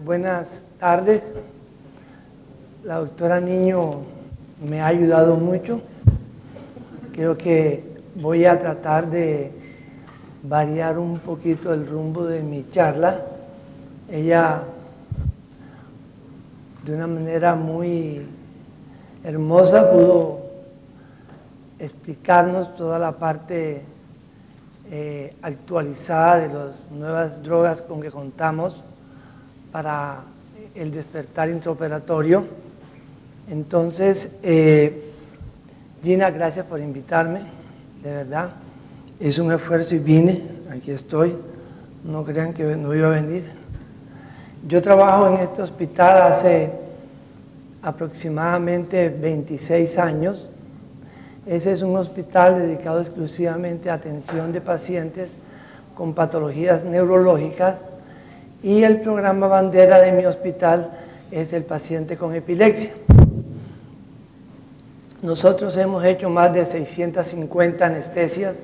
Buenas tardes. La doctora Niño me ha ayudado mucho. Creo que voy a tratar de variar un poquito el rumbo de mi charla. Ella, de una manera muy hermosa, pudo explicarnos toda la parte actualizada de las nuevas drogas con que contamos para el despertar intraoperatorio. Entonces, Gina, gracias por invitarme, de verdad. Es un esfuerzo y vine, aquí estoy. No crean que no iba a venir. Yo trabajo en este hospital hace aproximadamente 26 años. Ese es un hospital dedicado exclusivamente a atención de pacientes con patologías neurológicas y el programa bandera de mi hospital es el paciente con epilepsia. Nosotros hemos hecho más de 650 anestesias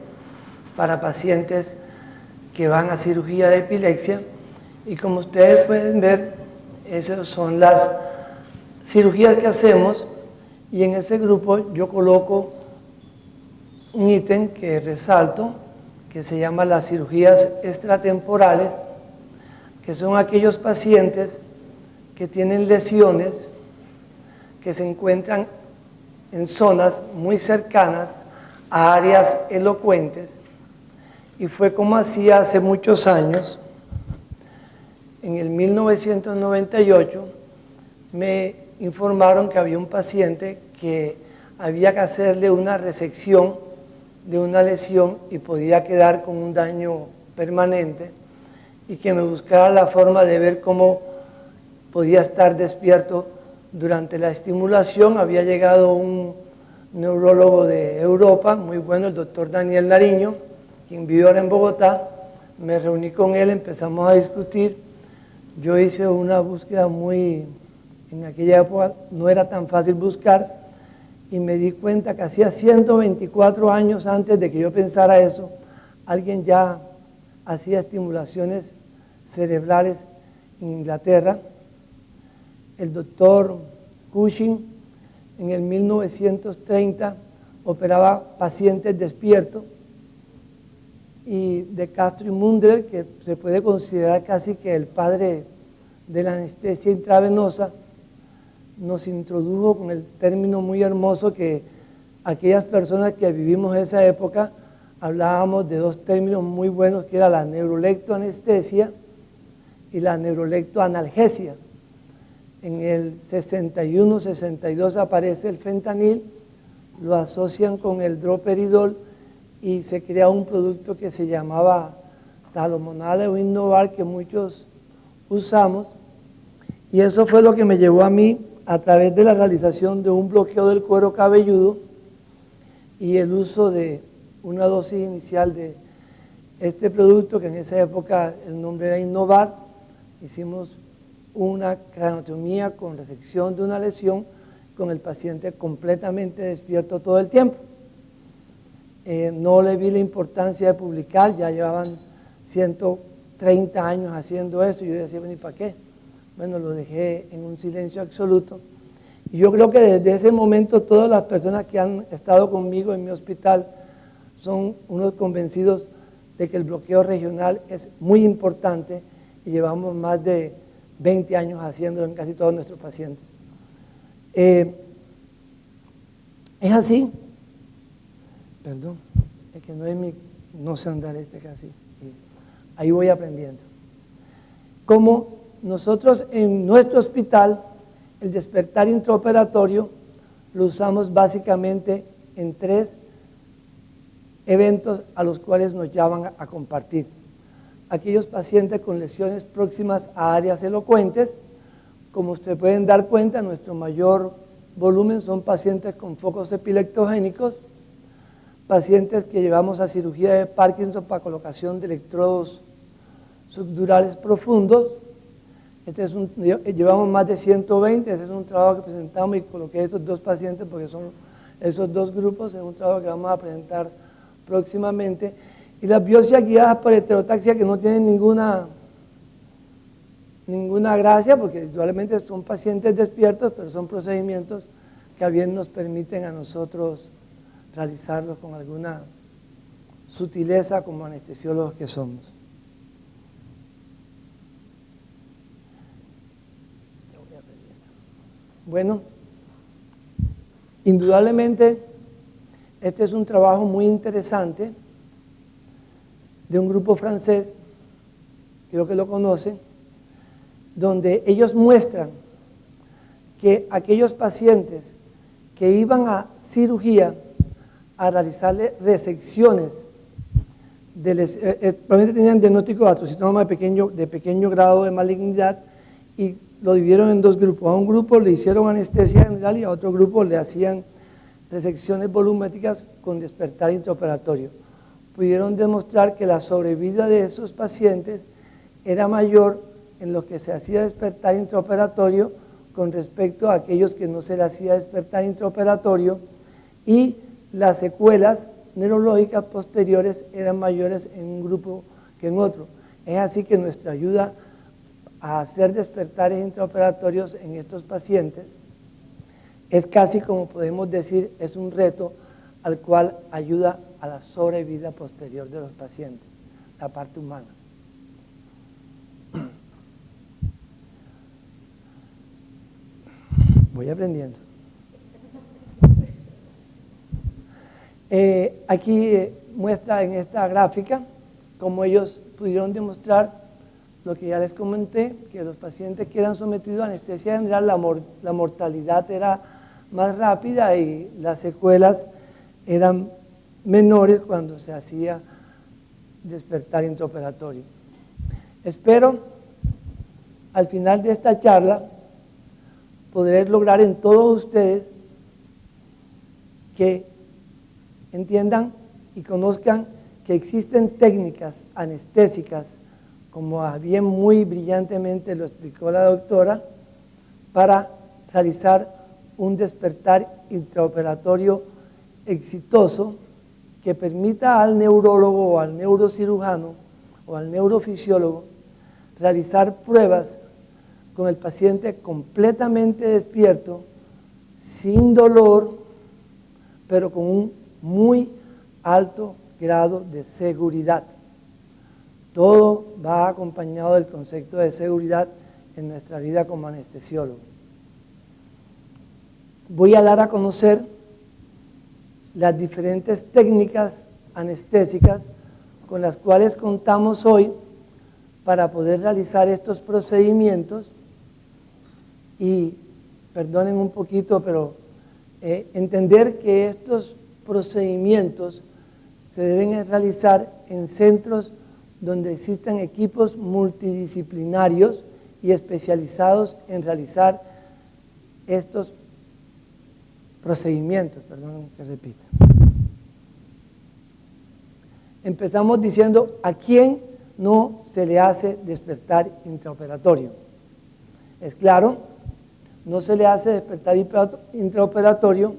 para pacientes que van a cirugía de epilepsia y como ustedes pueden ver, esas son las cirugías que hacemos y en ese grupo yo coloco un ítem que resalto que se llama las cirugías extratemporales, que son aquellos pacientes que tienen lesiones que se encuentran en zonas muy cercanas a áreas elocuentes y fue como hacía hace muchos años. En el 1998 me informaron que había un paciente que había que hacerle una resección de una lesión y podía quedar con un daño permanente y que me buscara la forma de ver cómo podía estar despierto durante la estimulación. Había llegado un neurólogo de Europa, muy bueno, el doctor Daniel Nariño, quien vive ahora en Bogotá. Me reuní con él, empezamos a discutir. Yo hice una búsqueda en aquella época no era tan fácil buscar, y me di cuenta que hacía 124 años antes de que yo pensara eso, alguien ya hacía estimulaciones cerebrales en Inglaterra. El doctor Cushing en el 1930 operaba pacientes despiertos y de Castro y Mundler, que se puede considerar casi que el padre de la anestesia intravenosa, nos introdujo con el término muy hermoso que aquellas personas que vivimos esa época hablábamos de dos términos muy buenos, que era la neuroleptoanestesia y la neuroleptoanalgesia. En el 61-62 aparece el fentanil, lo asocian con el droperidol y se crea un producto que se llamaba Talomonal o Innovar, que muchos usamos, y eso fue lo que me llevó a mí, a través de la realización de un bloqueo del cuero cabelludo y el uso de una dosis inicial de este producto, que en esa época el nombre era Innovar. Hicimos una craneotomía con resección de una lesión con el paciente completamente despierto todo el tiempo. No le vi la importancia de publicar, ya llevaban 130 años haciendo eso y yo decía, bueno, ¿y para qué? Bueno, lo dejé en un silencio absoluto. Y yo creo que desde ese momento todas las personas que han estado conmigo en mi hospital son unos convencidos de que el bloqueo regional es muy importante y llevamos más de 20 años haciéndolo en casi todos nuestros pacientes. Es así, perdón, es que no sé andar casi, ahí voy aprendiendo. Como nosotros en nuestro hospital, el despertar intraoperatorio lo usamos básicamente en 3 eventos a los cuales nos llaman a compartir. Aquellos pacientes con lesiones próximas a áreas elocuentes, como ustedes pueden dar cuenta, nuestro mayor volumen son pacientes con focos epileptogénicos, pacientes que llevamos a cirugía de Parkinson para colocación de electrodos subdurales profundos. Llevamos más de 120, ese es un trabajo que presentamos y coloqué estos 2 pacientes porque son esos 2 grupos, es un trabajo que vamos a presentar próximamente. Y las biopsias guiadas por heterotaxia que no tienen ninguna gracia porque actualmente son pacientes despiertos, pero son procedimientos que a bien nos permiten a nosotros realizarlos con alguna sutileza como anestesiólogos que somos. Bueno, indudablemente este es un trabajo muy interesante de un grupo francés, creo que lo conocen, donde ellos muestran que aquellos pacientes que iban a cirugía a realizarle resecciones, probablemente tenían diagnóstico de atrocinoma de pequeño grado de malignidad y lo dividieron en dos grupos. A un grupo le hicieron anestesia general y a otro grupo le hacían resecciones volumétricas con despertar intraoperatorio. Pudieron demostrar que la sobrevida de esos pacientes era mayor en lo que se hacía despertar intraoperatorio con respecto a aquellos que no se le hacía despertar intraoperatorio, y las secuelas neurológicas posteriores eran mayores en un grupo que en otro. Es así que nuestra ayuda a hacer despertares intraoperatorios en estos pacientes es casi, como podemos decir, es un reto al cual ayuda a la sobrevida posterior de los pacientes, la parte humana. Voy aprendiendo. Aquí muestra en esta gráfica cómo ellos pudieron demostrar lo que ya les comenté, que los pacientes que eran sometidos a anestesia general, la mortalidad era más rápida y las secuelas eran menores cuando se hacía despertar intraoperatorio. Espero al final de esta charla poder lograr en todos ustedes que entiendan y conozcan que existen técnicas anestésicas, como bien muy brillantemente lo explicó la doctora, para realizar un despertar intraoperatorio exitoso que permita al neurólogo o al neurocirujano o al neurofisiólogo realizar pruebas con el paciente completamente despierto, sin dolor, pero con un muy alto grado de seguridad. Todo va acompañado del concepto de seguridad en nuestra vida como anestesiólogo. Voy a dar a conocer las diferentes técnicas anestésicas con las cuales contamos hoy para poder realizar estos procedimientos y, perdonen un poquito, pero entender que estos procedimientos se deben realizar en centros donde existan equipos multidisciplinarios y especializados en realizar estos procedimientos. Perdón que repita. Empezamos diciendo a quién no se le hace despertar intraoperatorio. Es claro, no se le hace despertar intraoperatorio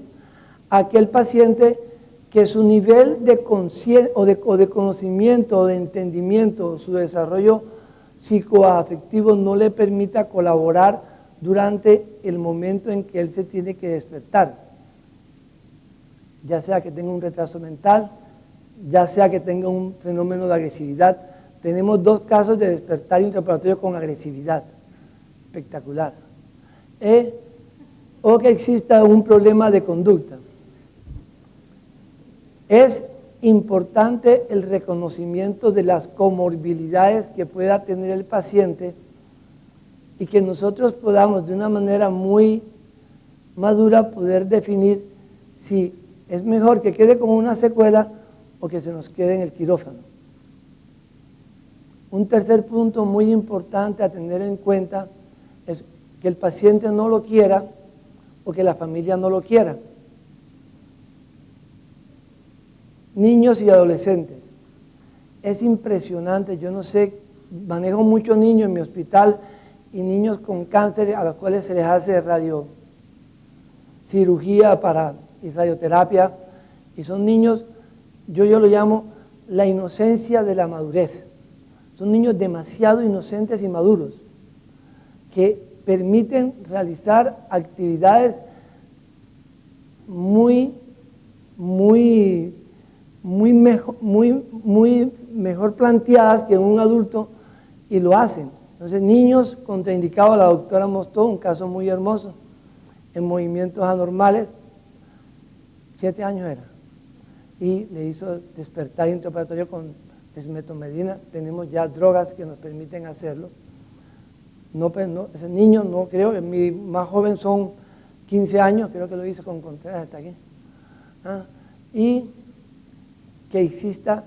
a aquel paciente que su nivel de conciencia o de conocimiento o de entendimiento o su desarrollo psicoafectivo no le permita colaborar durante el momento en que él se tiene que despertar, ya sea que tenga un retraso mental, ya sea que tenga un fenómeno de agresividad. Tenemos 2 casos de despertar intraoperatorio con agresividad, espectacular, o que exista un problema de conducta. Es importante el reconocimiento de las comorbilidades que pueda tener el paciente y que nosotros podamos de una manera muy madura poder definir si es mejor que quede con una secuela o que se nos quede en el quirófano. Un tercer punto muy importante a tener en cuenta es que el paciente no lo quiera o que la familia no lo quiera. Niños y adolescentes. Es impresionante, yo no sé, manejo muchos niños en mi hospital y niños con cáncer a los cuales se les hace radiocirugía y radioterapia, y son niños, yo lo llamo la inocencia de la madurez. Son niños demasiado inocentes y maduros. que permiten realizar actividades muy mejor planteadas que un adulto, y lo hacen. Entonces, niños contraindicados, la doctora mostró un caso muy hermoso, en movimientos anormales, 7 años era, y le hizo despertar intraoperatorio con desmetomedina. Tenemos ya drogas que nos permiten hacerlo. Ese niño no creo, mi más joven son 15 años, creo que lo hice con Contreras hasta aquí. Y que exista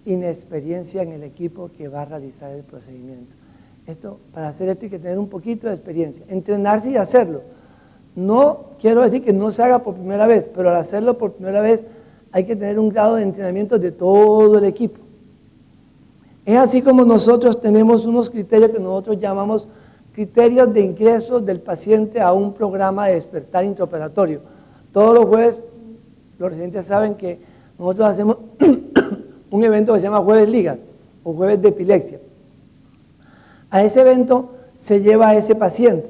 inexperiencia en el equipo que va a realizar el procedimiento. Para hacer esto hay que tener un poquito de experiencia, entrenarse y hacerlo. No quiero decir que no se haga por primera vez, pero al hacerlo por primera vez hay que tener un grado de entrenamiento de todo el equipo. Es así como nosotros tenemos unos criterios que nosotros llamamos criterios de ingreso del paciente a un programa de despertar intraoperatorio. Todos los jueves, los residentes saben que nosotros hacemos un evento que se llama Jueves Liga o Jueves de Epilepsia. A ese evento se lleva a ese paciente.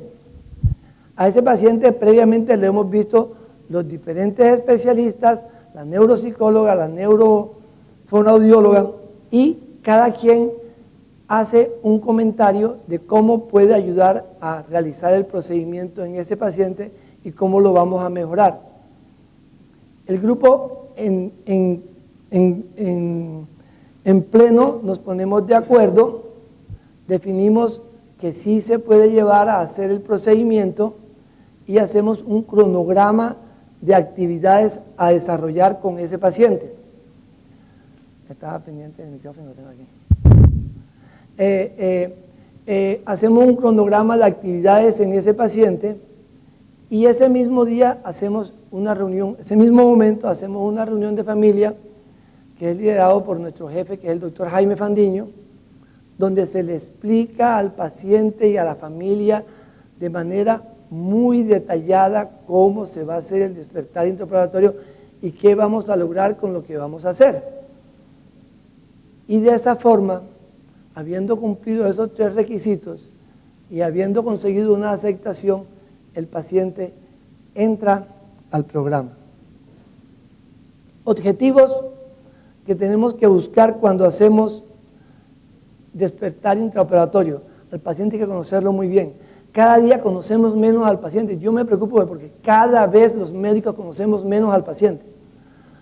A ese paciente previamente le hemos visto los diferentes especialistas, la neuropsicóloga, la neurofonoaudióloga, y cada quien hace un comentario de cómo puede ayudar a realizar el procedimiento en ese paciente y cómo lo vamos a mejorar. El grupo en pleno nos ponemos de acuerdo, definimos que sí se puede llevar a hacer el procedimiento y hacemos un cronograma de actividades a desarrollar con ese paciente. Estaba pendiente del micrófono, lo tengo aquí. Hacemos un cronograma de actividades en ese paciente y ese mismo día hacemos una reunión, ese mismo momento hacemos una reunión de familia que es liderado por nuestro jefe, que es el doctor Jaime Fandiño, donde se le explica al paciente y a la familia de manera muy detallada cómo se va a hacer el despertar intraoperatorio y qué vamos a lograr con lo que vamos a hacer. Y de esa forma, habiendo cumplido esos 3 requisitos y habiendo conseguido una aceptación, el paciente entra al programa. Objetivos que tenemos que buscar cuando hacemos despertar intraoperatorio. Al paciente hay que conocerlo muy bien. Cada día conocemos menos al paciente. Yo me preocupo porque cada vez los médicos conocemos menos al paciente.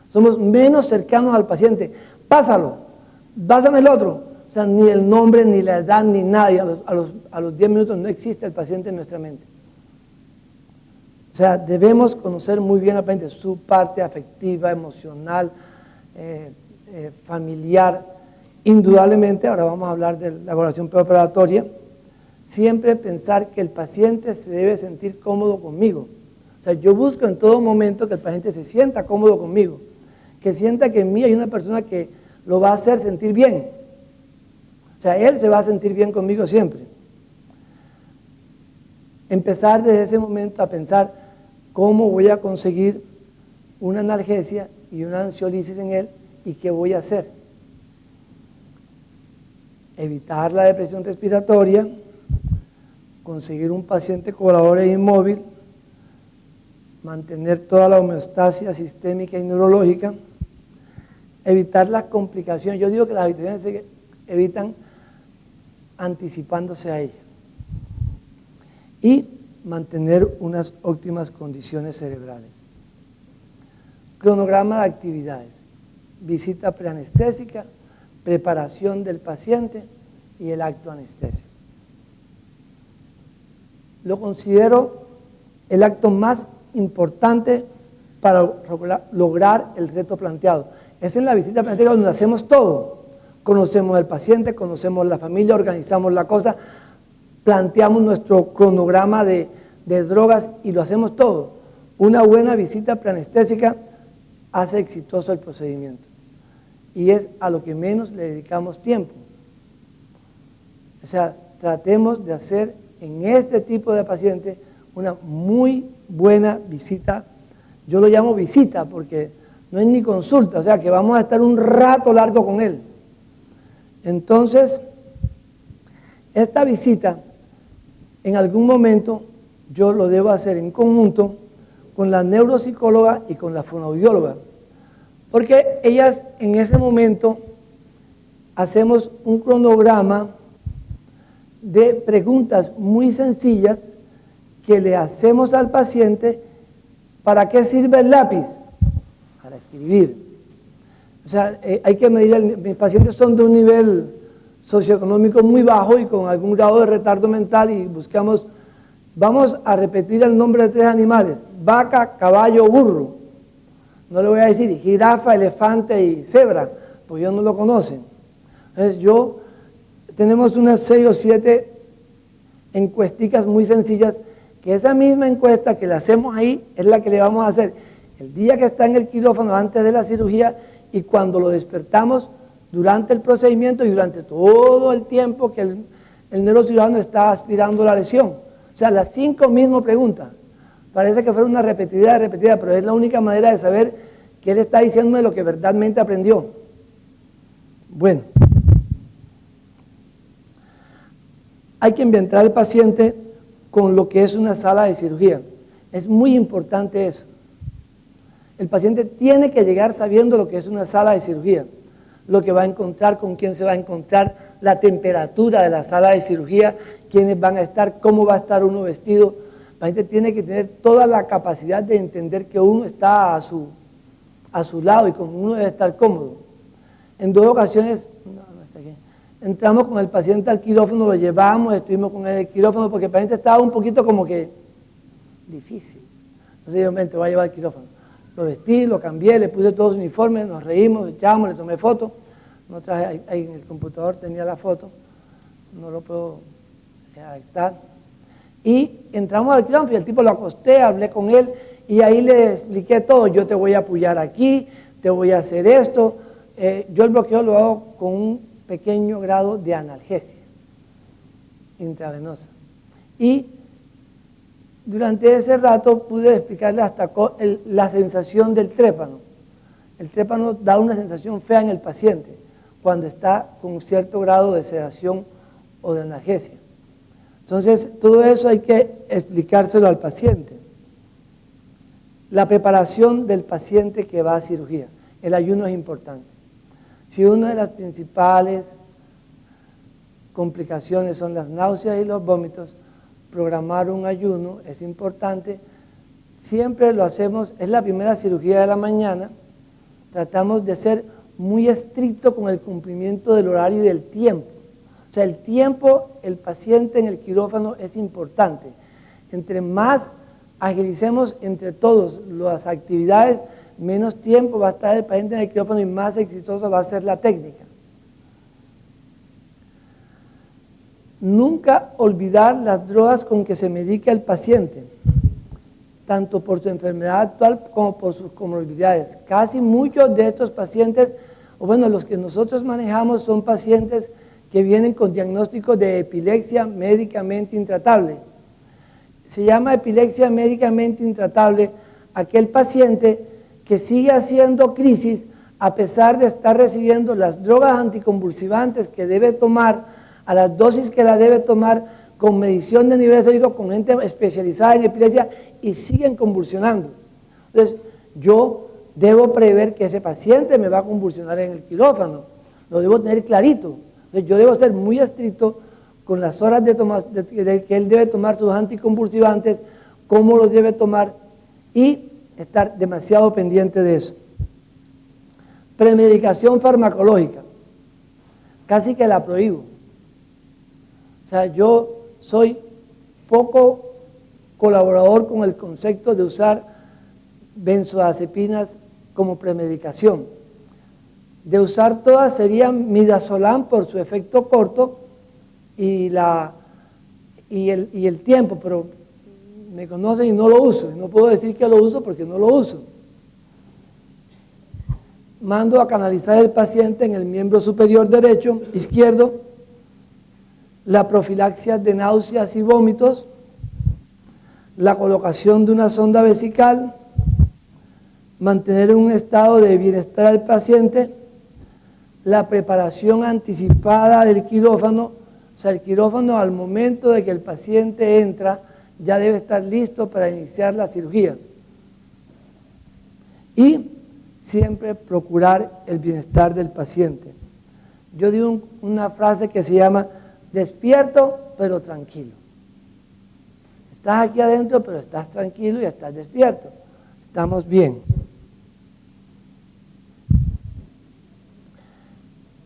Somos menos cercanos al paciente. Pásalo, pásame el otro. O sea, ni el nombre, ni la edad, ni nada. Y a los 10 minutos no existe el paciente en nuestra mente. O sea, debemos conocer muy bien al paciente, su parte afectiva, emocional, familiar. Indudablemente, ahora vamos a hablar de la evaluación preoperatoria, siempre pensar que el paciente se debe sentir cómodo conmigo. O sea, yo busco en todo momento que el paciente se sienta cómodo conmigo, que sienta que en mí hay una persona que lo va a hacer sentir bien. O sea, él se va a sentir bien conmigo siempre. Empezar desde ese momento a pensar cómo voy a conseguir una analgesia y una ansiolísis en él y qué voy a hacer. Evitar la depresión respiratoria, conseguir un paciente colador e inmóvil, mantener toda la homeostasia sistémica y neurológica, evitar las complicaciones. Yo digo que las habitaciones se evitan anticipándose a ella. Y mantener unas óptimas condiciones cerebrales. Cronograma de actividades, visita preanestésica, preparación del paciente y el acto anestésico. Lo considero el acto más importante para lograr el reto planteado. Es en la visita preanestésica donde hacemos todo. Conocemos al paciente, conocemos la familia, organizamos la cosa, planteamos nuestro cronograma de drogas y lo hacemos todo. Una buena visita preanestésica hace exitoso el procedimiento y es a lo que menos le dedicamos tiempo. O sea, tratemos de hacer en este tipo de paciente una muy buena visita. Yo lo llamo visita porque no es ni consulta, o sea que vamos a estar un rato largo con él. Entonces, esta visita en algún momento yo lo debo hacer en conjunto con la neuropsicóloga y con la fonoaudióloga, porque ellas en ese momento hacemos un cronograma de preguntas muy sencillas que le hacemos al paciente. ¿Para qué sirve el lápiz? Para escribir. O sea, hay que medir, mis pacientes son de un nivel socioeconómico muy bajo y con algún grado de retardo mental, y buscamos, vamos a repetir el nombre de 3 animales: vaca, caballo, burro. No le voy a decir jirafa, elefante y cebra, porque ellos no lo conocen. Entonces tenemos unas 6 o 7 encuesticas muy sencillas, que esa misma encuesta que le hacemos ahí es la que le vamos a hacer el día que está en el quirófano antes de la cirugía, y cuando lo despertamos durante el procedimiento y durante todo el tiempo que el neurocirujano está aspirando la lesión. O sea, las 5 mismas preguntas. Parece que fuera una repetida, pero es la única manera de saber que él está diciéndome lo que verdaderamente aprendió. Bueno, hay que ambientar al paciente con lo que es una sala de cirugía. Es muy importante eso. El paciente tiene que llegar sabiendo lo que es una sala de cirugía, lo que va a encontrar, con quién se va a encontrar, la temperatura de la sala de cirugía, quiénes van a estar, cómo va a estar uno vestido. El paciente tiene que tener toda la capacidad de entender que uno está a su lado y como uno debe estar cómodo. En 2 ocasiones, entramos con el paciente al quirófano, lo llevamos, estuvimos con él en el quirófano, porque el paciente estaba un poquito como que difícil. Entonces yo me voy a llevar al quirófano. Lo vestí, lo cambié, le puse todos los uniformes, nos reímos, echamos, le tomé foto. No traje, ahí en el computador tenía la foto, no lo puedo adaptar. Y entramos al quirófano y el tipo lo acosté, hablé con él y ahí le expliqué todo. Yo te voy a apoyar aquí, te voy a hacer esto. Yo el bloqueo lo hago con un pequeño grado de analgesia intravenosa. Y durante ese rato pude explicarle hasta la sensación del trépano. El trépano da una sensación fea en el paciente cuando está con un cierto grado de sedación o de analgesia. Entonces, todo eso hay que explicárselo al paciente. La preparación del paciente que va a cirugía. El ayuno es importante. Si una de las principales complicaciones son las náuseas y los vómitos, programar un ayuno es importante. Siempre lo hacemos, es la primera cirugía de la mañana, tratamos de ser muy estricto con el cumplimiento del horario y del tiempo. O sea, el tiempo, el paciente en el quirófano es importante. Entre más agilicemos entre todos las actividades, menos tiempo va a estar el paciente en el quirófano y más exitosa va a ser la técnica. Nunca olvidar las drogas con que se medica el paciente, tanto por su enfermedad actual como por sus comorbilidades. Casi muchos de estos pacientes, o bueno, los que nosotros manejamos son pacientes que vienen con diagnóstico de epilepsia médicamente intratable. Se llama epilepsia médicamente intratable aquel paciente que sigue haciendo crisis a pesar de estar recibiendo las drogas anticonvulsivantes que debe tomar, a las dosis que la debe tomar, con medición de nivel sérico, con gente especializada en epilepsia, y siguen convulsionando. Entonces, yo debo prever que ese paciente me va a convulsionar en el quirófano, lo debo tener clarito. Entonces, yo debo ser muy estricto con las horas de que él debe tomar sus anticonvulsivantes, cómo los debe tomar, y estar demasiado pendiente de eso. Premedicación farmacológica, casi que la prohíbo. O sea, yo soy poco colaborador con el concepto de usar benzodiazepinas como premedicación. De usar todas serían midazolam por su efecto corto y el tiempo, pero me conocen y no lo uso. Y no puedo decir que lo uso porque no lo uso. Mando a canalizar el paciente en el miembro superior derecho, izquierdo. La profilaxia de náuseas y vómitos, la colocación de una sonda vesical, mantener un estado de bienestar al paciente, la preparación anticipada del quirófano, O sea, el quirófano al momento de que el paciente entra ya debe estar listo para iniciar la cirugía. Y siempre procurar el bienestar del paciente. Yo digo una frase que se llama despierto pero tranquilo. Estás aquí adentro pero estás tranquilo y estás despierto. Estamos bien.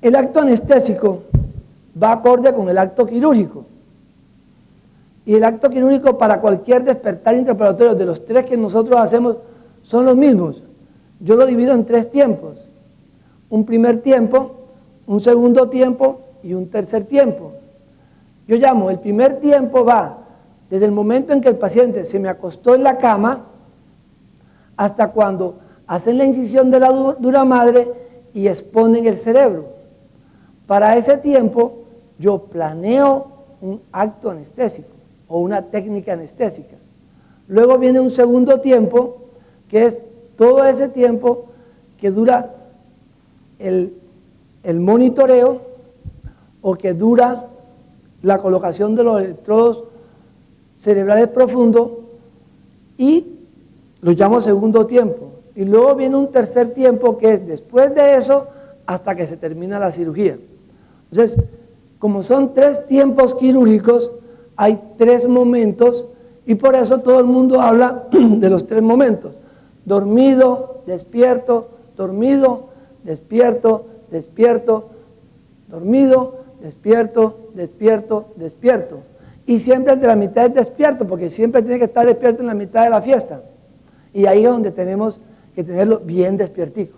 El acto anestésico va acorde con el acto quirúrgico. Y el acto quirúrgico para cualquier despertar intraoperatorio de los tres que nosotros hacemos son los mismos. Yo lo divido en 3 tiempos. Un primer tiempo, un segundo tiempo y un tercer tiempo. Yo llamo, el primer tiempo va desde el momento en que el paciente se me acostó en la cama hasta cuando hacen la incisión de la dura madre y exponen el cerebro. Para ese tiempo yo planeo un acto anestésico o una técnica anestésica. Luego viene un segundo tiempo que es todo ese tiempo que dura el monitoreo o que dura la colocación de los electrodos cerebrales profundos y lo llamo segundo tiempo. Y luego viene un tercer tiempo que es después de eso hasta que se termina la cirugía. Entonces, como son 3 tiempos quirúrgicos, hay 3 momentos y por eso todo el mundo habla de los 3 momentos. Dormido, despierto, dormido, despierto, despierto, dormido, despierto, despierto, despierto. Y siempre de la mitad es despierto, porque siempre tiene que estar despierto en la mitad de la fiesta. Y ahí es donde tenemos que tenerlo bien despiertico.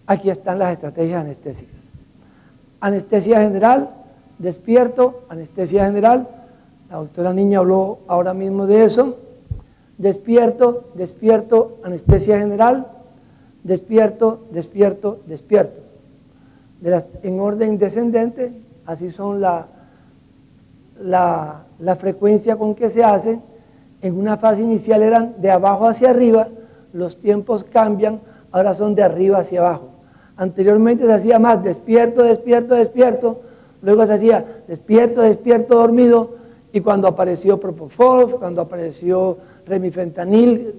Aquí están las estrategias anestésicas. Anestesia general, despierto, anestesia general. La doctora Niña habló ahora mismo de eso. Despierto, despierto, anestesia general. Despierto, despierto, despierto. En orden descendente, así son la frecuencia con que se hace. En una fase inicial eran de abajo hacia arriba, los tiempos cambian, ahora son de arriba hacia abajo. Anteriormente se hacía más despierto, despierto, despierto, luego se hacía despierto, despierto, dormido, y cuando apareció Propofol, cuando apareció remifentanil,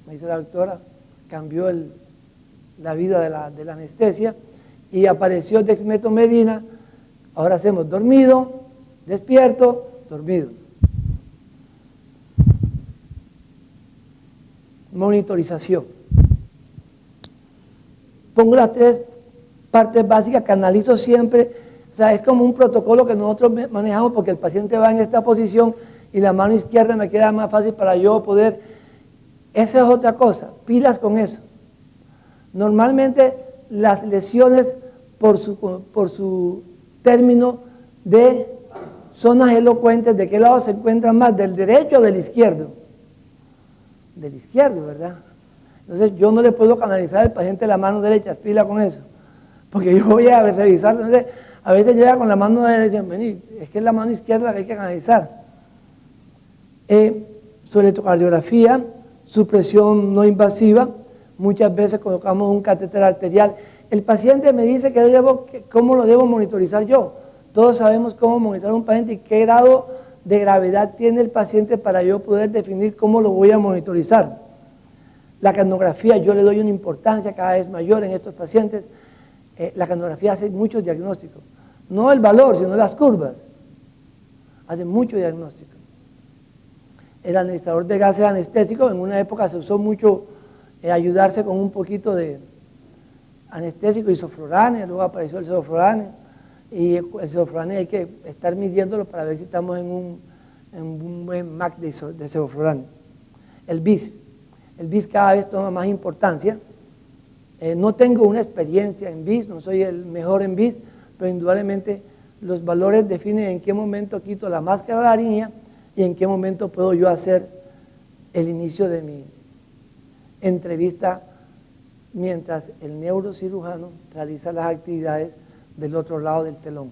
me dice la doctora, cambió la vida de la anestesia, y apareció dexmetomedina, ahora hacemos dormido, despierto, dormido. Monitorización. Pongo las 3 partes básicas que analizo siempre. O sea, es como un protocolo que nosotros manejamos porque el paciente va en esta posición y la mano izquierda me queda más fácil para yo poder. Esa es otra cosa, pilas con eso. Normalmente las lesiones por su término de zonas elocuentes, ¿de qué lado se encuentran más? ¿Del derecho o del izquierdo? Del izquierdo, ¿verdad? Entonces yo no le puedo canalizar al paciente la mano derecha, pila con eso, porque yo voy a revisarlo. Entonces, a veces llega con la mano derecha, es que es la mano izquierda la que hay que canalizar. Su electrocardiografía, su presión no invasiva, muchas veces colocamos un catéter arterial. El paciente me dice cómo lo debo monitorizar yo. Todos sabemos cómo monitorizar a un paciente y qué grado de gravedad tiene el paciente para yo poder definir cómo lo voy a monitorizar. La cardiografía yo le doy una importancia cada vez mayor en estos pacientes. La cardiografía hace muchos diagnósticos. No el valor, sino las curvas. Hace mucho diagnóstico. El analizador de gases anestésico, en una época se usó mucho ayudarse con un poquito de anestésico, isoflurane, luego apareció el sevoflurane. Y el sevoflurane hay que estar midiéndolo para ver si estamos en un buen MAC de sevoflurane. El BIS. El BIS cada vez toma más importancia. No tengo una experiencia en BIS, no soy el mejor en BIS, pero indudablemente los valores definen en qué momento quito la máscara laríngea y en qué momento puedo yo hacer el inicio de mi entrevista mientras el neurocirujano realiza las actividades del otro lado del telón.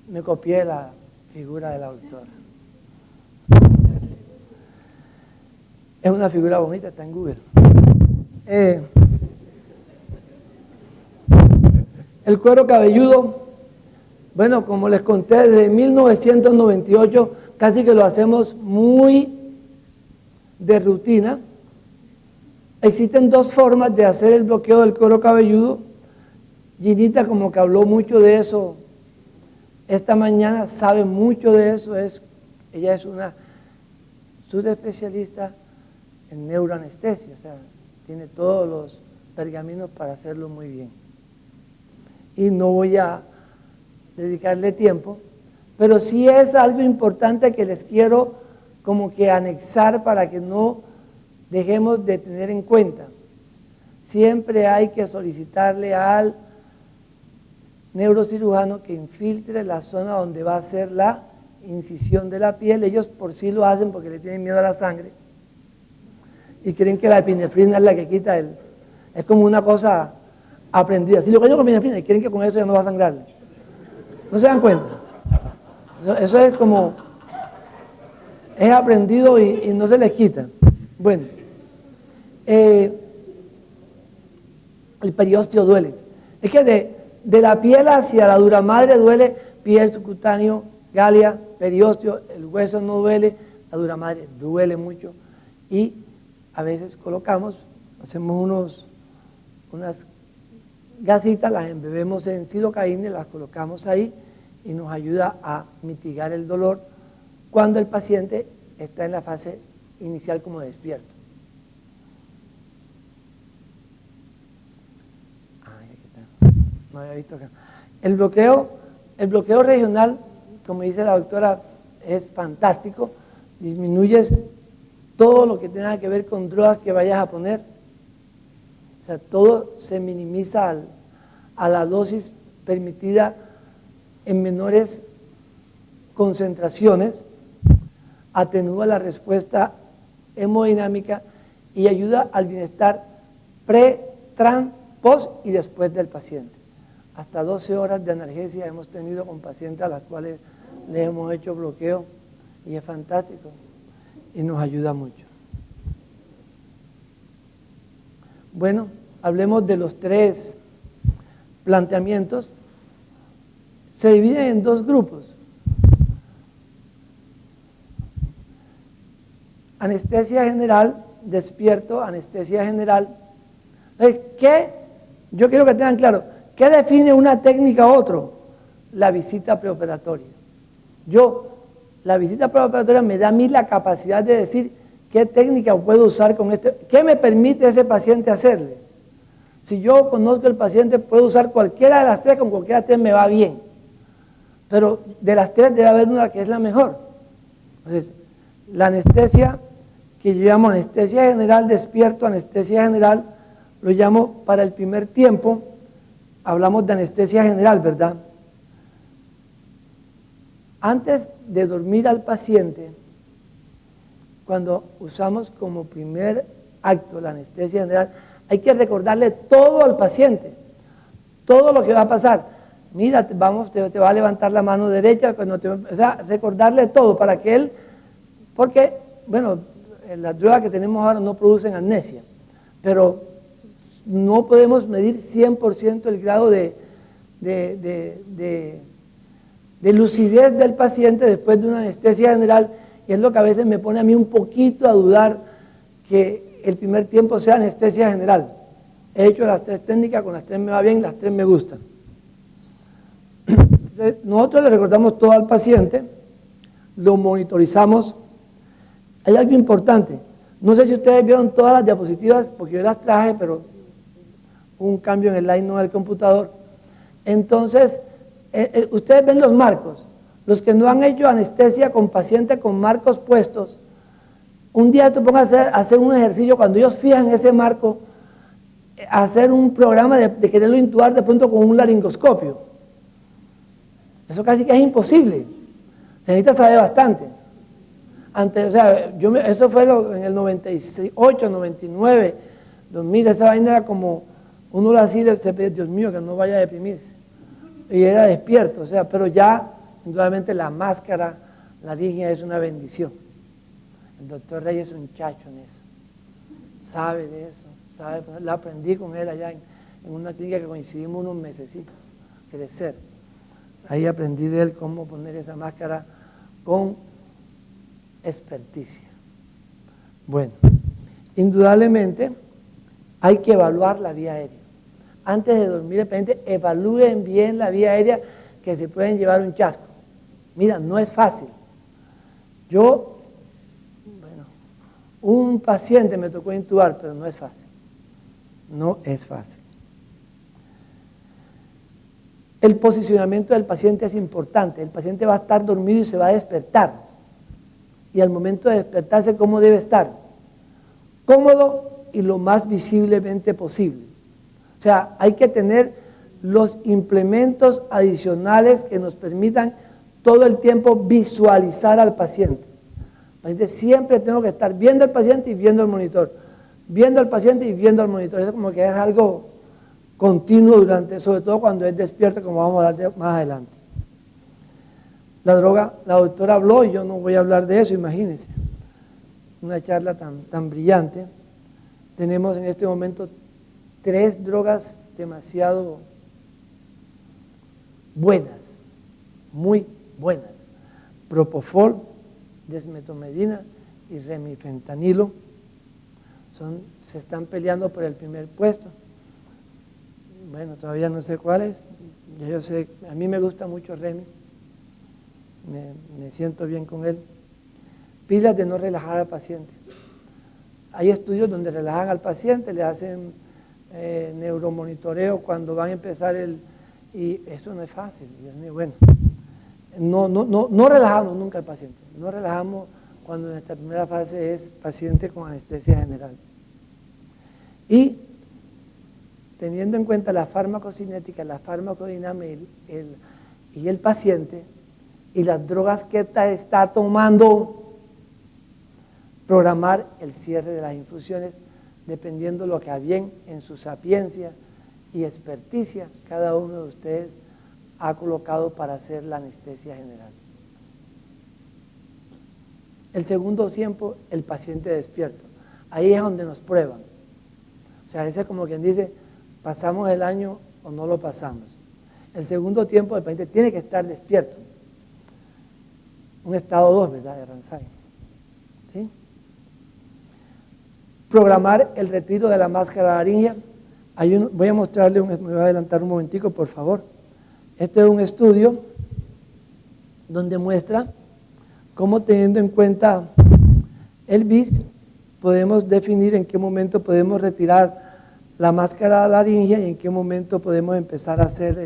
Me copié la figura de la doctora. Es una figura bonita, está en Google. El cuero cabelludo, bueno, como les conté, desde 1998 casi que lo hacemos muy de rutina. Existen dos formas de hacer el bloqueo del cuero cabelludo. Ginita, como que habló mucho de eso esta mañana, sabe mucho de eso. Ella es una subespecialista en neuroanestesia, o sea, tiene todos los pergaminos para hacerlo muy bien. Y no voy a dedicarle tiempo, pero sí es algo importante que les quiero como que anexar para que no dejemos de tener en cuenta. Siempre hay que solicitarle al neurocirujano que infiltre la zona donde va a ser la incisión de la piel. Ellos por sí lo hacen porque le tienen miedo a la sangre y creen que la epinefrina es la que quita es como una cosa aprendida. Si lo que yo con epinefrina y creen que con eso ya no va a sangrarle. ¿No se dan cuenta? Eso es como, es aprendido y no se les quita. Bueno, el periósteo duele. Es que de la piel hacia la dura madre duele piel, subcutáneo, galia, periósteo, el hueso no duele, la dura madre duele mucho y a veces hacemos unas gasitas, las embebemos en silocaína y las colocamos ahí y nos ayuda a mitigar el dolor cuando el paciente está en la fase inicial como despierto. No había visto acá. El bloqueo regional, como dice la doctora, es fantástico. Disminuyes todo lo que tenga que ver con drogas que vayas a poner. O sea, todo se minimiza a la dosis permitida en menores concentraciones, atenúa la respuesta hemodinámica y ayuda al bienestar pre, tras, post y después del paciente. Hasta 12 horas de analgesia hemos tenido con pacientes a las cuales les hemos hecho bloqueo y es fantástico y nos ayuda mucho. Bueno, hablemos de los 3 planteamientos. Se dividen en 2 grupos. Anestesia general, despierto, anestesia general. Entonces, yo quiero que tengan claro, ¿qué define una técnica a otro? La visita preoperatoria. La visita preoperatoria me da a mí la capacidad de decir qué técnica puedo usar con qué me permite ese paciente hacerle. Si yo conozco al paciente, puedo usar cualquiera de las 3, con cualquiera de las 3 me va bien. Pero de las 3 debe haber una que es la mejor. Entonces, la anestesia, que yo llamo anestesia general, despierto, anestesia general, lo llamo para el primer tiempo, hablamos de anestesia general, ¿verdad? Antes de dormir al paciente, cuando usamos como primer acto la anestesia general, hay que recordarle todo al paciente, todo lo que va a pasar. Mira, te va a levantar la mano derecha, o sea, recordarle todo para que él, porque, bueno, las drogas que tenemos ahora no producen amnesia, pero no podemos medir 100% el grado de lucidez del paciente después de una anestesia general, y es lo que a veces me pone a mí un poquito a dudar que el primer tiempo sea anestesia general. He hecho las 3 técnicas, con las 3 me va bien, las 3 me gustan. Entonces, nosotros le recordamos todo al paciente, lo monitorizamos. Hay algo importante, no sé si ustedes vieron todas las diapositivas, porque yo las traje, pero hubo un cambio en el line no del computador. Entonces, ustedes ven los marcos. Los que no han hecho anestesia con pacientes con marcos puestos, un día te pongas a hacer un ejercicio, cuando ellos fijan ese marco, hacer un programa de quererlo intubar de pronto con un laringoscopio. Eso casi que es imposible. Se necesita saber bastante. Eso fue en el 98, 99, 2000, esa vaina era como, uno lo hacía, Dios mío, que no vaya a deprimirse. Y era despierto, pero ya, indudablemente la máscara, la ligia es una bendición. El doctor Reyes es un chacho en eso, sabe de eso, lo aprendí con él allá en una clínica que coincidimos unos mesecitos. crecer. Ahí aprendí de él cómo poner esa máscara con experticia. Bueno, indudablemente hay que evaluar la vía aérea. Antes de dormir, de repente, evalúen bien la vía aérea, que se pueden llevar un chasco. Mira, no es fácil. Un paciente me tocó intubar, pero no es fácil. No es fácil. El posicionamiento del paciente es importante. El paciente va a estar dormido y se va a despertar. Y al momento de despertarse, ¿cómo debe estar? Cómodo y lo más visiblemente posible. O sea, hay que tener los implementos adicionales que nos permitan todo el tiempo visualizar al paciente. Siempre tengo que estar viendo al paciente y viendo al monitor. Viendo al paciente y viendo al monitor. Eso como que es algo continuo sobre todo cuando es despierto, como vamos a hablar más adelante. La droga, la doctora habló, y yo no voy a hablar de eso, imagínense. Una charla tan brillante. Tenemos en este momento 3 drogas demasiado buenas, muy buenas. Propofol, desmetomedina y remifentanilo. Se están peleando por el primer puesto. Bueno, todavía no sé cuál es. Yo sé, a mí me gusta mucho Remi. Me siento bien con él. Pilas de no relajar al paciente. Hay estudios donde relajan al paciente, le hacen neuromonitoreo cuando van a empezar y eso no es fácil, Dios mío. Bueno, no relajamos nunca al paciente. No relajamos cuando nuestra primera fase es paciente con anestesia general. Y teniendo en cuenta la farmacocinética, la farmacodinámica y el paciente y las drogas que está tomando, programar el cierre de las infusiones dependiendo lo que a bien en su sapiencia y experticia cada uno de ustedes ha colocado para hacer la anestesia general. El segundo tiempo, el paciente despierto. Ahí es donde nos prueban. O sea, ese es como quien dice, pasamos el año o no lo pasamos. El segundo tiempo, el paciente tiene que estar despierto. Un estado 2, ¿verdad? De Ransay. ¿Sí? Programar el retiro de la máscara laringea. Voy a mostrarle, me voy a adelantar un momentico, por favor. Este es un estudio donde muestra cómo, teniendo en cuenta el BIS, podemos definir en qué momento podemos retirar la máscara laringea y en qué momento podemos empezar a hacer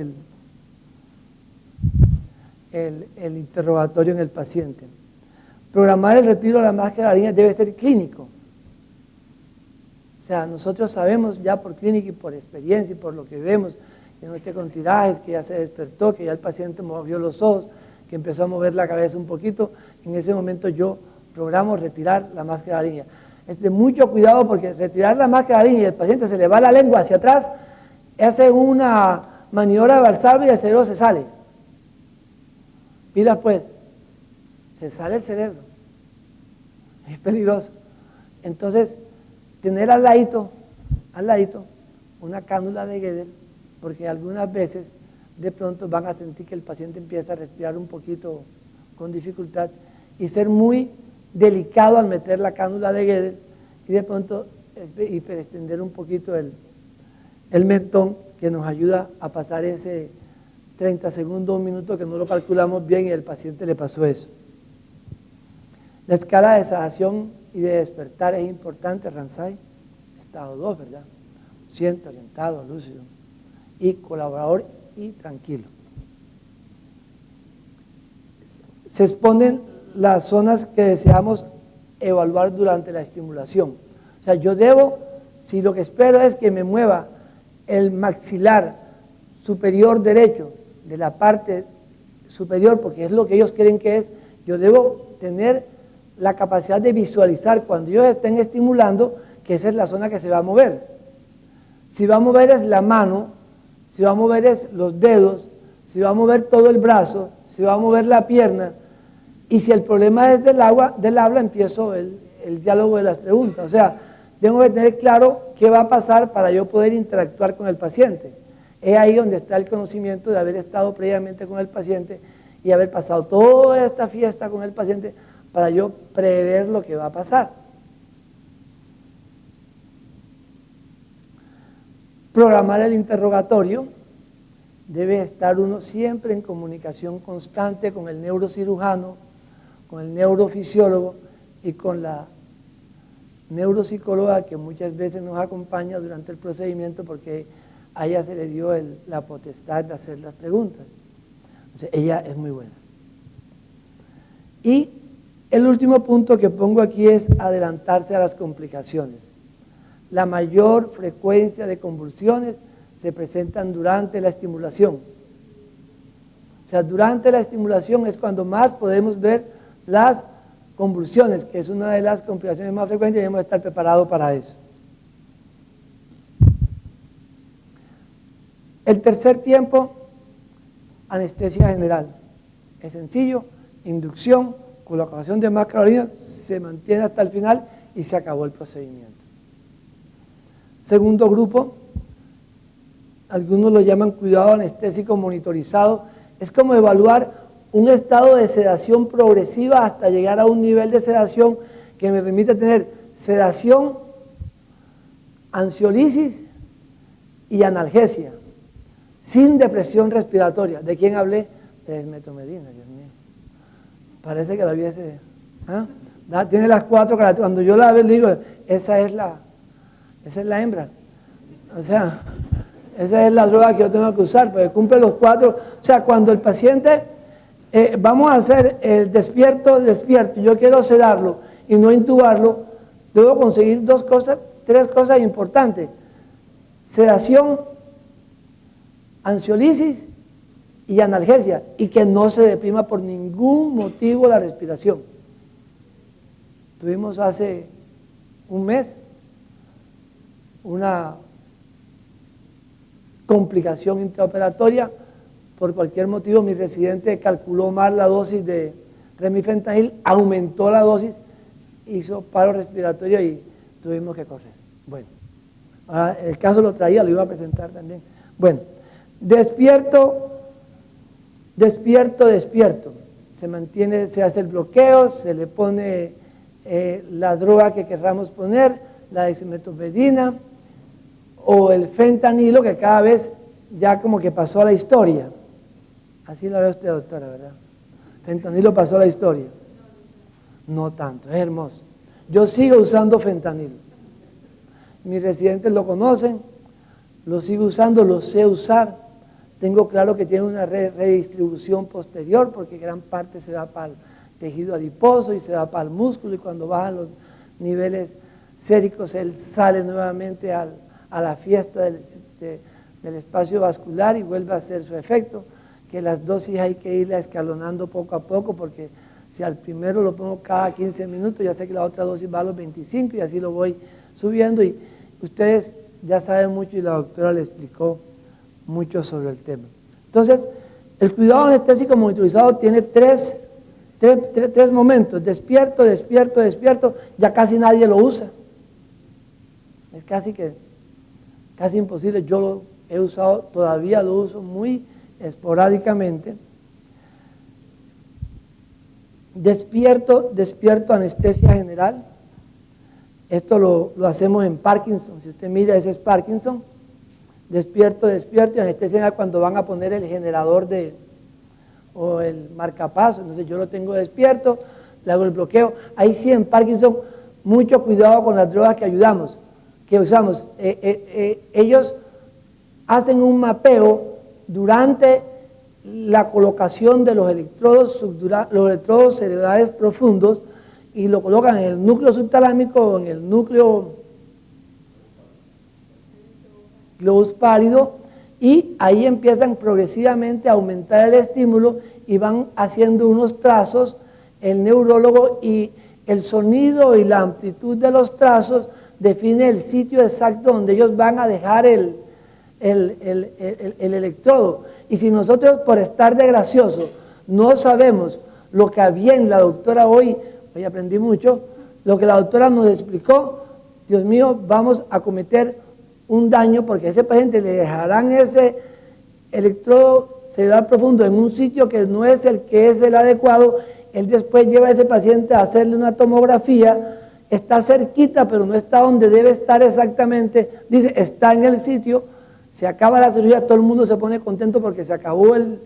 el interrogatorio en el paciente. Programar el retiro de la máscara laringea debe ser clínico. O sea, nosotros sabemos ya por clínica y por experiencia y por lo que vemos, que no esté con tirajes, que ya se despertó, que ya el paciente movió los ojos, que empezó a mover la cabeza un poquito. En ese momento yo programo retirar la máscara laringea. Es de mucho cuidado porque retirar la máscara laringea y el paciente se le va la lengua hacia atrás, hace una maniobra de Valsalva y el cerebro se sale. Pilas pues, se sale el cerebro. Es peligroso. Entonces, tener al ladito, una cánula de Guedel, porque algunas veces de pronto van a sentir que el paciente empieza a respirar un poquito con dificultad y ser muy delicado al meter la cánula de Guedel y de pronto hiperextender un poquito el mentón, que nos ayuda a pasar ese 30 segundos, un minuto que no lo calculamos bien y al paciente le pasó eso. La escala de sedación y de despertar es importante, Ransay, estado 2, ¿verdad? Consciente, orientado, lúcido y colaborador y tranquilo. Se exponen las zonas que deseamos evaluar durante la estimulación. O sea, yo debo, si lo que espero es que me mueva el maxilar superior derecho de la parte superior, porque es lo que ellos creen que es, yo debo tener la capacidad de visualizar cuando ellos estén estimulando que esa es la zona que se va a mover. Si va a mover es la mano, si va a mover es los dedos, si va a mover todo el brazo, si va a mover la pierna, y si el problema es del habla, empiezo el diálogo de las preguntas. O sea, tengo que tener claro qué va a pasar para yo poder interactuar con el paciente. Es ahí donde está el conocimiento de haber estado previamente con el paciente y haber pasado toda esta fiesta con el paciente para yo prever lo que va a pasar. Programar el interrogatorio. Debe estar uno siempre en comunicación constante con el neurocirujano, con el neurofisiólogo y con la neuropsicóloga que muchas veces nos acompaña durante el procedimiento porque a ella se le dio la potestad de hacer las preguntas. O sea, ella es muy buena. Y el último punto que pongo aquí es adelantarse a las complicaciones. La mayor frecuencia de convulsiones se presentan durante la estimulación. O sea, durante la estimulación es cuando más podemos ver las convulsiones, que es una de las complicaciones más frecuentes y debemos estar preparados para eso. El tercer tiempo, anestesia general. Es sencillo, inducción, colocación de más carolina, se mantiene hasta el final y se acabó el procedimiento. Segundo grupo, algunos lo llaman cuidado anestésico monitorizado, es como evaluar un estado de sedación progresiva hasta llegar a un nivel de sedación que me permite tener sedación, ansiolisis y analgesia, sin depresión respiratoria. ¿De quién hablé? De metomedina, Dios mío. Parece que la hubiese... Tiene las 4 características. Cuando yo la veo, le digo, esa es la hembra. O sea, esa es la droga que yo tengo que usar, porque cumple los 4. O sea, cuando el paciente, vamos a hacer el despierto, yo quiero sedarlo y no intubarlo, debo conseguir 3 cosas importantes. Sedación, ansiolisis y analgesia, y que no se deprima por ningún motivo la respiración. Tuvimos hace un mes una complicación intraoperatoria, por cualquier motivo mi residente calculó mal la dosis de remifentanil, aumentó la dosis, hizo paro respiratorio y tuvimos que correr. Bueno, el caso lo traía, lo iba a presentar también. Bueno, despierto. Se mantiene, se hace el bloqueo, se le pone la droga que querramos poner, la dexmedetomidina o el fentanilo, que cada vez ya como que pasó a la historia. Así la ve usted, doctora, ¿verdad? Fentanilo pasó a la historia. No tanto, es hermoso. Yo sigo usando fentanilo. Mis residentes lo conocen, lo sigo usando, lo sé usar. Tengo claro que tiene una redistribución posterior porque gran parte se va para el tejido adiposo y se va para el músculo, y cuando bajan los niveles séricos él sale nuevamente a la fiesta del espacio vascular y vuelve a hacer su efecto, que las dosis hay que irla escalonando poco a poco, porque si al primero lo pongo cada 15 minutos, ya sé que la otra dosis va a los 25 y así lo voy subiendo, y ustedes ya saben mucho y la doctora le explicó mucho sobre el tema. Entonces, el cuidado anestésico monitorizado tiene tres momentos: despierto, ya casi nadie lo usa. Es casi imposible. Yo lo he usado, todavía lo uso muy esporádicamente. Despierto, anestesia general. Esto lo hacemos en Parkinson. Si usted mira, ese es Parkinson. Despierto y anestesia general cuando van a poner el generador o el marcapaso. Entonces yo lo tengo despierto, le hago el bloqueo. Ahí sí, en Parkinson, mucho cuidado con las drogas que usamos. Ellos hacen un mapeo durante la colocación de los electrodos cerebrales profundos, y lo colocan en el núcleo subtalámico o en el núcleo globus pálido, y ahí empiezan progresivamente a aumentar el estímulo y van haciendo unos trazos el neurólogo, y el sonido y la amplitud de los trazos define el sitio exacto donde ellos van a dejar el electrodo. Y si nosotros, por estar de gracioso, no sabemos lo que bien la doctora hoy aprendí mucho, lo que la doctora nos explicó, Dios mío, vamos a cometer un daño, porque a ese paciente le dejarán ese electrodo cerebral profundo en un sitio que no es el que es el adecuado, él después lleva a ese paciente a hacerle una tomografía, está cerquita pero no está donde debe estar exactamente, dice está en el sitio, se acaba la cirugía, todo el mundo se pone contento porque se acabó el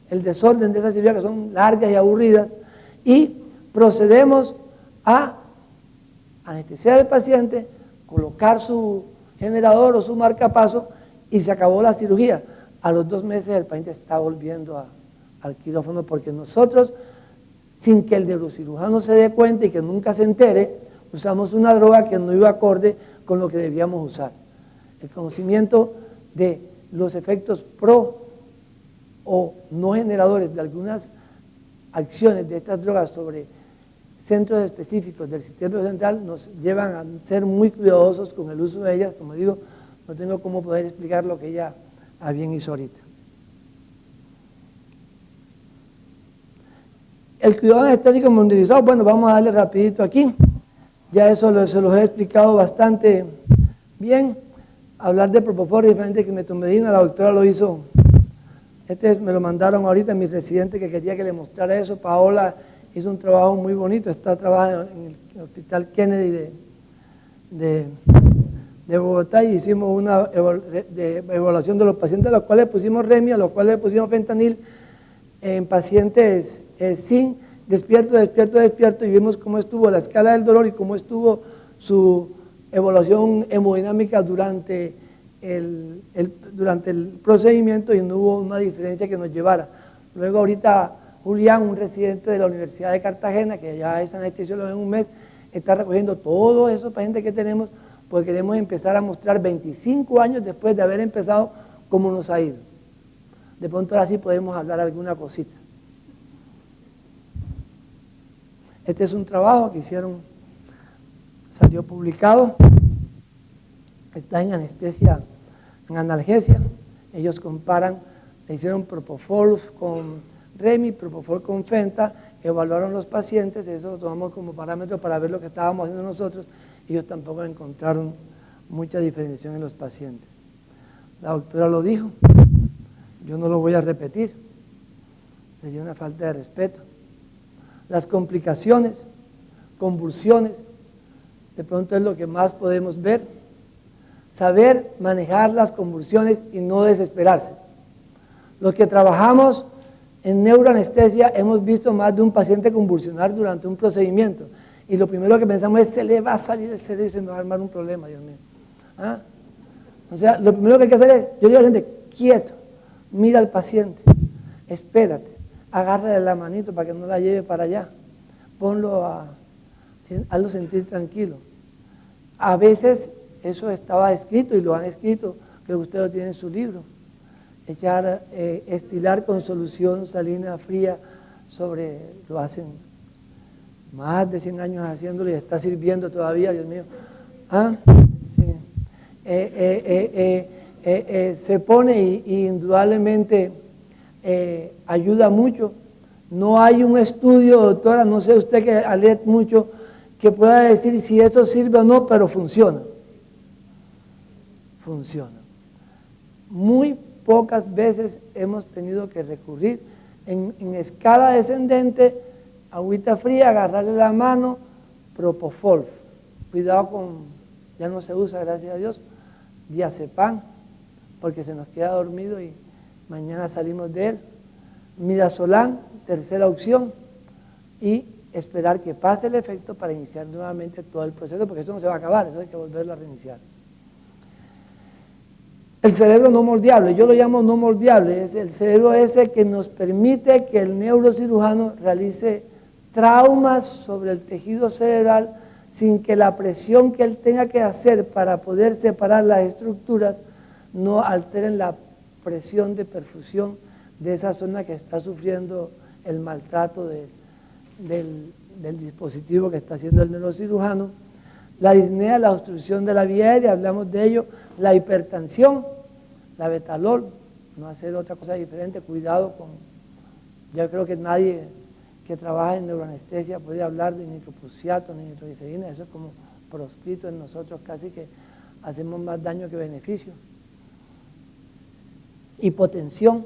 desorden de esa cirugía que son largas y aburridas, y procedemos a anestesiar al paciente, colocar su generador o su marcapaso y se acabó la cirugía. A los 2 meses el paciente está volviendo al quirófano porque nosotros, sin que el neurocirujano se dé cuenta y que nunca se entere, usamos una droga que no iba acorde con lo que debíamos usar. El conocimiento de los efectos pro o no generadores de algunas acciones de estas drogas sobre centros específicos del sistema central nos llevan a ser muy cuidadosos con el uso de ellas. Como digo, no tengo cómo poder explicar lo que ella bien hizo ahorita. El cuidado anestésico monitorizado, bueno, vamos a darle rapidito aquí. Ya eso se los he explicado bastante bien. Hablar de propofol diferente que metomedina, la doctora lo hizo. Me lo mandaron ahorita mis residentes que quería que le mostrara eso. Paola hizo un trabajo muy bonito, está trabajando en el Hospital Kennedy de Bogotá y hicimos una evaluación de los pacientes a los cuales pusimos Remi, a los cuales pusimos fentanil en pacientes sin despierto y vimos cómo estuvo la escala del dolor y cómo estuvo su evaluación hemodinámica durante el procedimiento y no hubo una diferencia que nos llevara. Luego ahorita Julián, un residente de la Universidad de Cartagena, que ya es anestesiólogo en un mes, está recogiendo todos esos pacientes que tenemos porque queremos empezar a mostrar 25 años después de haber empezado cómo nos ha ido. De pronto ahora sí podemos hablar alguna cosita. Este es un trabajo que hicieron, salió publicado, está en anestesia, en analgesia. Ellos comparan, le hicieron propofol con Remi, propofol con Fenta, evaluaron los pacientes, eso lo tomamos como parámetro para ver lo que estábamos haciendo nosotros. Ellos tampoco encontraron mucha diferenciación en los pacientes. La doctora lo dijo, yo no lo voy a repetir, sería una falta de respeto. Las complicaciones, convulsiones, de pronto es lo que más podemos ver. Saber manejar las convulsiones y no desesperarse. Los que trabajamos en neuroanestesia hemos visto más de un paciente convulsionar durante un procedimiento y lo primero que pensamos es se le va a salir el cerebro y se me va a armar un problema, Dios mío. ¿Ah? O sea, lo primero que hay que hacer es, yo digo a la gente, quieto, mira al paciente, espérate, agárrale la manito para que no la lleve para allá, hazlo sentir tranquilo. A veces eso estaba escrito y lo han escrito, creo que usted lo tiene en su libro. Estilar con solución salina fría lo hacen más de 100 años haciéndolo y está sirviendo todavía, Dios mío. ¿Ah? Sí. Se pone y indudablemente ayuda mucho. No hay un estudio, doctora, no sé usted que ha leído mucho, que pueda decir si eso sirve o no, pero funciona. Funciona. Muy pocas veces hemos tenido que recurrir en escala descendente, agüita fría, agarrarle la mano, propofol. Cuidado con, ya no se usa, gracias a Dios, diazepam, porque se nos queda dormido y mañana salimos de él. Midazolam, tercera opción, y esperar que pase el efecto para iniciar nuevamente todo el proceso, porque esto no se va a acabar, eso hay que volverlo a reiniciar. El cerebro no moldeable, yo lo llamo no moldeable, es el cerebro ese que nos permite que el neurocirujano realice traumas sobre el tejido cerebral sin que la presión que él tenga que hacer para poder separar las estructuras no alteren la presión de perfusión de esa zona que está sufriendo el maltrato del dispositivo que está haciendo el neurocirujano. La disnea, la obstrucción de la vía aérea, hablamos de ello. La hipertensión, la betalol, no hacer otra cosa diferente, cuidado con, yo creo que nadie que trabaja en neuroanestesia puede hablar de nitroprusiato ni nitroglicerina, eso es como proscrito en nosotros, casi que hacemos más daño que beneficio. hipotensión,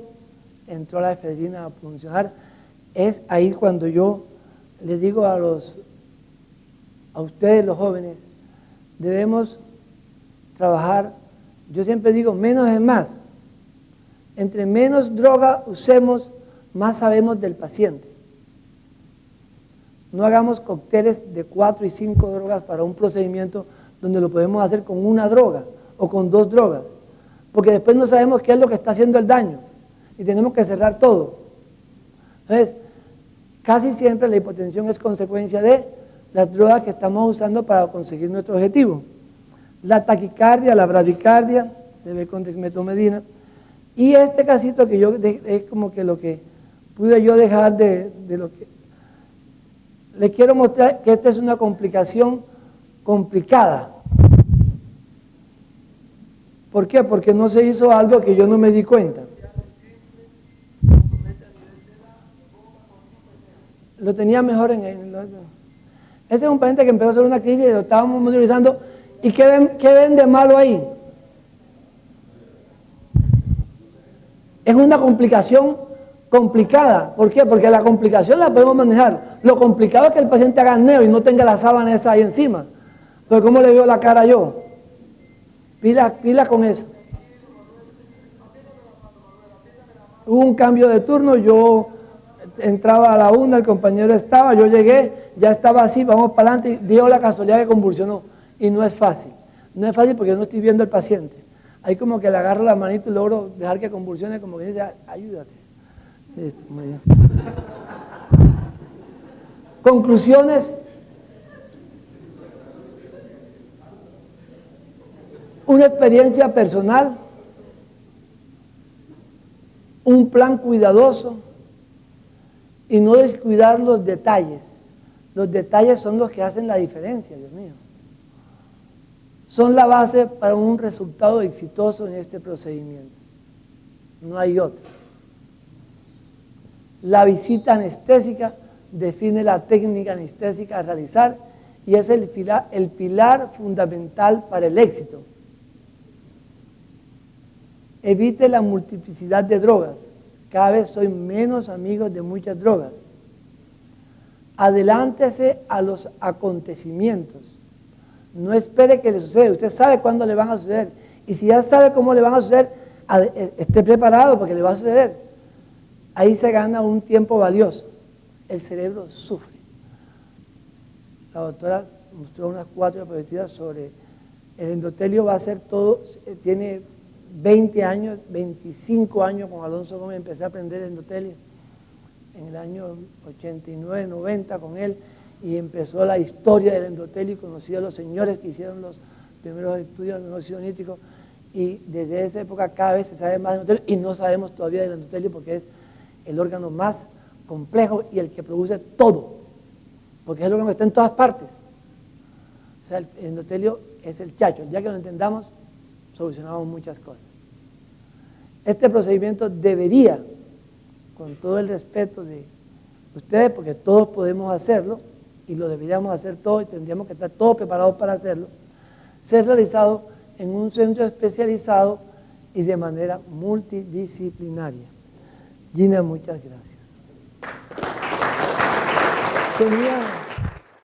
entró la efedrina a funcionar. Es ahí cuando yo les digo a ustedes los jóvenes, debemos trabajar, yo siempre digo, menos es más. Entre menos droga usemos, más sabemos del paciente. No hagamos cócteles de 4 y 5 drogas para un procedimiento donde lo podemos hacer con una droga o con 2 drogas, porque después no sabemos qué es lo que está haciendo el daño y tenemos que cerrar todo. Entonces, casi siempre la hipotensión es consecuencia de las drogas que estamos usando para conseguir nuestro objetivo. La taquicardia, la bradicardia, se ve con dexmedetomidina. Y este casito que yo, es como que lo que pude yo dejar de lo que... Les quiero mostrar que esta es una complicación complicada. ¿Por qué? Porque no se hizo algo que yo no me di cuenta. Lo tenía mejor en el... Ese es un paciente que empezó a hacer una crisis y lo estábamos monitorizando. ¿Y qué ven de malo ahí? Es una complicación complicada. ¿Por qué? Porque la complicación la podemos manejar. Lo complicado es que el paciente haga neo y no tenga la sábana esa ahí encima. Pero ¿cómo le veo la cara yo? Pila con eso. Hubo un cambio de turno, yo entraba a la 1, el compañero estaba, yo llegué, ya estaba así, vamos para adelante, y dio la casualidad que convulsionó. Y no es fácil. No es fácil porque no estoy viendo al paciente. Ahí como que le agarro la manito y logro dejar que convulsione, como que dice, ayúdate. Muy bien. Conclusiones. Una experiencia personal, un plan cuidadoso y no descuidar los detalles. Los detalles son los que hacen la diferencia, Dios mío. Son la base para un resultado exitoso en este procedimiento. No hay otro. La visita anestésica define la técnica anestésica a realizar y es el pilar fundamental para el éxito. Evite la multiplicidad de drogas. Cada vez soy menos amigos de muchas drogas. Adelántese a los acontecimientos. No espere que le suceda. Usted sabe cuándo le van a suceder. Y si ya sabe cómo le van a suceder, esté preparado porque le va a suceder. Ahí se gana un tiempo valioso. El cerebro sufre. La doctora mostró unas 4 diapositivas sobre el endotelio. Va a ser todo, tiene 20 años, 25 años con Alonso Gómez, empecé a aprender endotelio en el año 89, 90 con él, y empezó la historia del endotelio y conocí a los señores que hicieron los primeros estudios del óxido nítrico, y desde esa época cada vez se sabe más del endotelio y no sabemos todavía del endotelio porque es el órgano más complejo y el que produce todo, porque es el órgano que está en todas partes. O sea, el endotelio es el chacho. Ya que lo entendamos, solucionamos muchas cosas. Este procedimiento debería, con todo el respeto de ustedes, porque todos podemos hacerlo y lo deberíamos hacer todos y tendríamos que estar todos preparados para hacerlo, ser realizado en un centro especializado y de manera multidisciplinaria. Gina, muchas gracias.